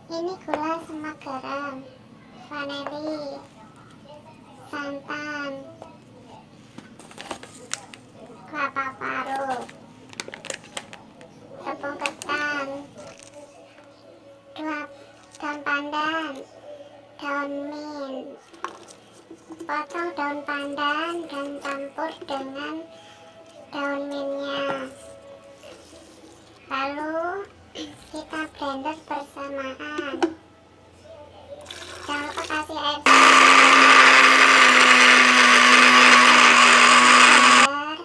Ini gula sama garam, vanili, santan, kelapa parut, tepung ketan, daun pandan, daun mint. Potong daun pandan dan campur dengan daun mintnya. Lalu kita blender bersamaan. Jangan lupa kasih air agar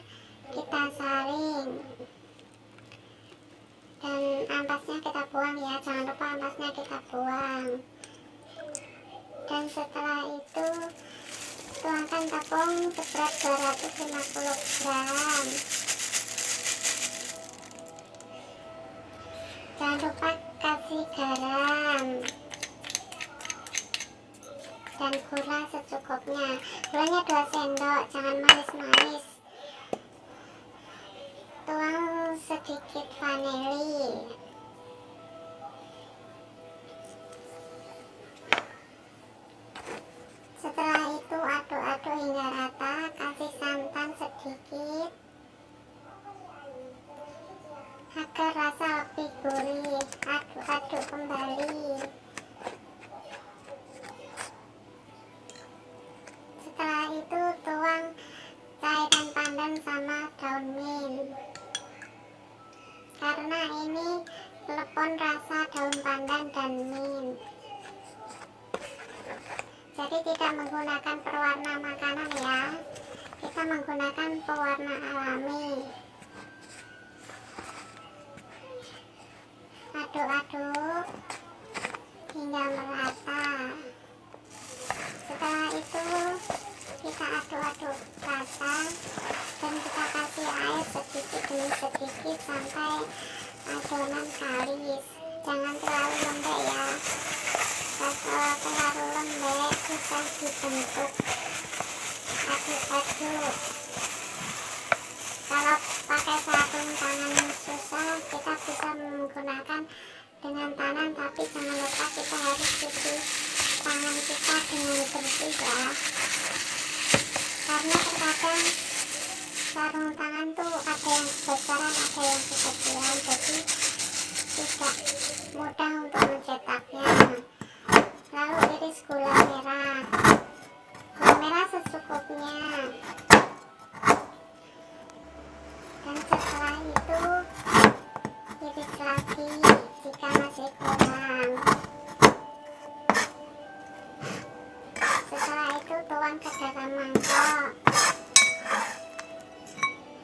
kita saring. Dan ampasnya kita buang ya, jangan lupa ampasnya kita buang. Dan setelah itu tuangkan tepung seberat 250 gram. Jangan lupa kasih garam dan gula secukupnya. Gulanya 2 sendok, jangan manis-manis. Tuang sedikit vanili. Setelah itu aduk-aduk hingga rata, kasih santan sedikit agar rasa lebih gurih. Aduk-aduk kembali. Setelah itu tuang cairan pandan sama daun mint. Karena ini telepon rasa daun pandan dan mint, jadi tidak menggunakan pewarna makanan ya, kita menggunakan pewarna alami. Aduk-aduk hingga merata. Setelah itu kita aduk-aduk rata dan kita kasih air sedikit demi sedikit sampai adonan kalis. Jangan terlalu lembek ya, kalau terlalu lembek susah dibentuk. Aduk-aduk. Kalau pakai sarung tangan susah, kita bisa menggunakan dengan tangan, tapi jangan lupa kita harus cuci tangan kita dengan bersih ya, karena terkadang sarung tangan tuh ada yang besaran, ada yang kekecilan, jadi tidak mudah untuk mencetaknya. Lalu iris gula merah secukupnya. Dan setelah itu iris lagi jika masih kurang. Setelah itu tuang ke dalam mangkok.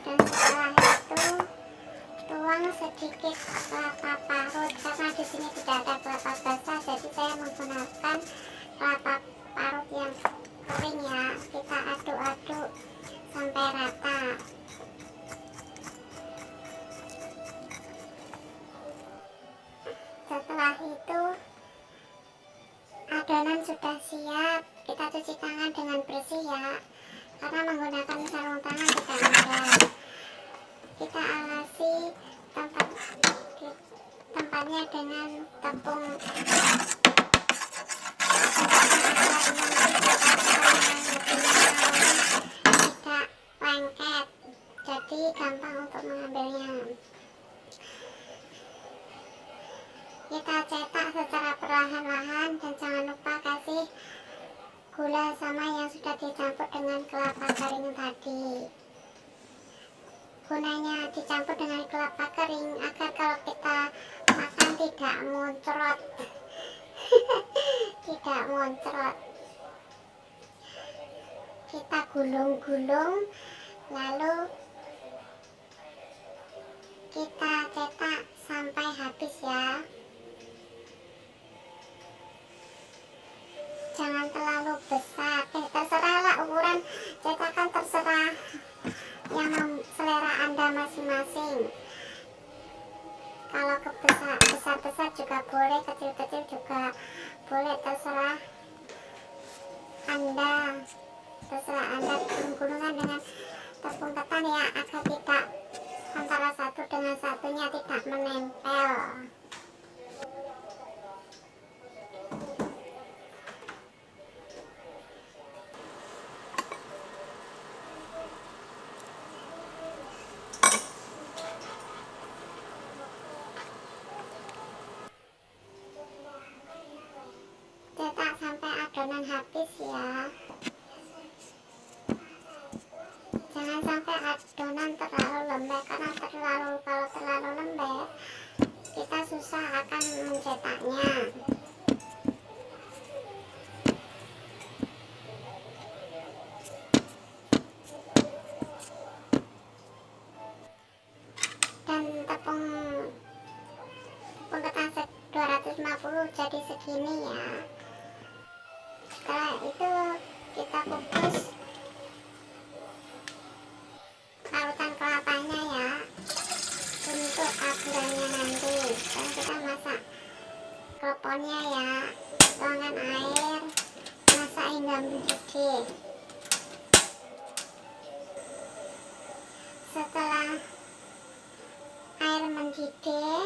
Dan setelah itu tuang sedikit kelapa parut, karena di sini tidak ada kelapa basah, jadi saya menggunakan kelapa parut yang kering ya. Kita aduk-aduk sampai rata. Setelah itu adonan sudah siap. Kita cuci tangan dengan bersih ya, karena menggunakan sarung tangan tidak mudah. Kita alasi tempatnya dengan tepung tidak lengket, jadi gampang untuk mengambilnya. Kita cetak secara perlahan-lahan dan jangan lupa kasih gula sama yang sudah dicampur dengan kelapa kering tadi. Gunanya dicampur dengan kelapa kering agar kalau kita makan tidak muncrat. Tidak muncrat. Kita gulung-gulung, lalu kita cetak sampai habis ya. Jangan terlalu besar, terserahlah ukuran cetakan, terserah yang selera Anda masing-masing. Kalau besar-besar juga boleh, kecil-kecil juga boleh, terserah Anda. Terserah Anda gulung-gulungan dengan tepung ketan ya, agar tidak antara satu dengan satunya tidak menempel. adonan habis ya. Jangan sampai adonan terlalu lembek, karena kalau terlalu lembek kita susah akan mencetaknya. Dan tepung ketan 250 jadi segini ya. Setelah itu kita kukus parutan kelapanya ya, untuk taburannya nanti. Dan kita masak kleponnya ya, tuangkan air, masak hingga mendidih. Setelah air mendidih,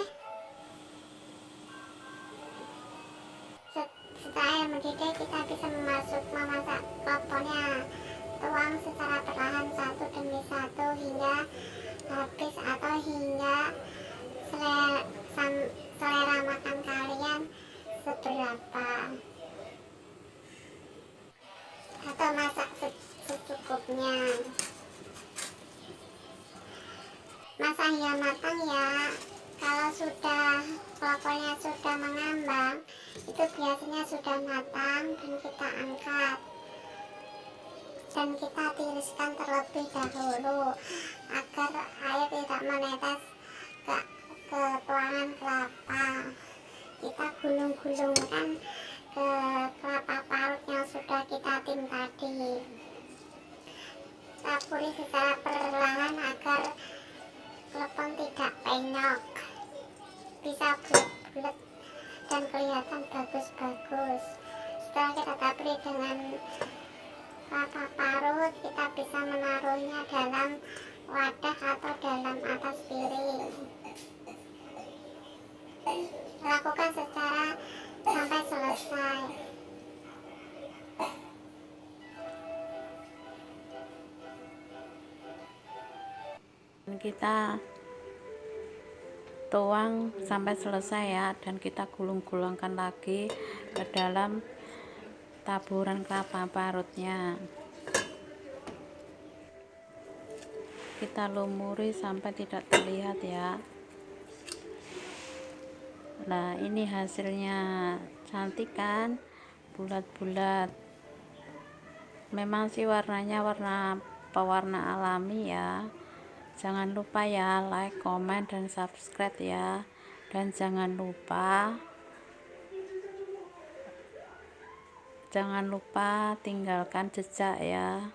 kita bisa memasak kleponnya. Tuang secara perlahan satu demi satu hingga habis atau hingga selera makan kalian seberapa, atau masak secukupnya. Masak hingga matang ya. Kalau kleponnya sudah mengambang, itu biasanya sudah matang, dan kita angkat dan kita tiriskan terlebih dahulu agar air tidak menetes ke tuangan kelapa. Kita gulung-gulungkan ke kelapa parut yang sudah kita tim tadi. Taburi secara perlahan agar klepon tidak penyok, bisa bulat-bulat dan kelihatan bagus-bagus. Setelah kita taburi dengan kelapa parut, kita bisa menaruhnya dalam wadah atau dalam atas piring. Lakukan secara sampai selesai. Kita tuang sampai selesai ya, dan kita gulung-gulungkan lagi ke dalam taburan kelapa parutnya. Kita lumuri sampai tidak terlihat ya. Nah, ini hasilnya, cantik kan, bulat-bulat. Memang sih warnanya pewarna alami ya. Jangan lupa ya like, komen, dan subscribe ya. Dan jangan lupa tinggalkan jejak ya.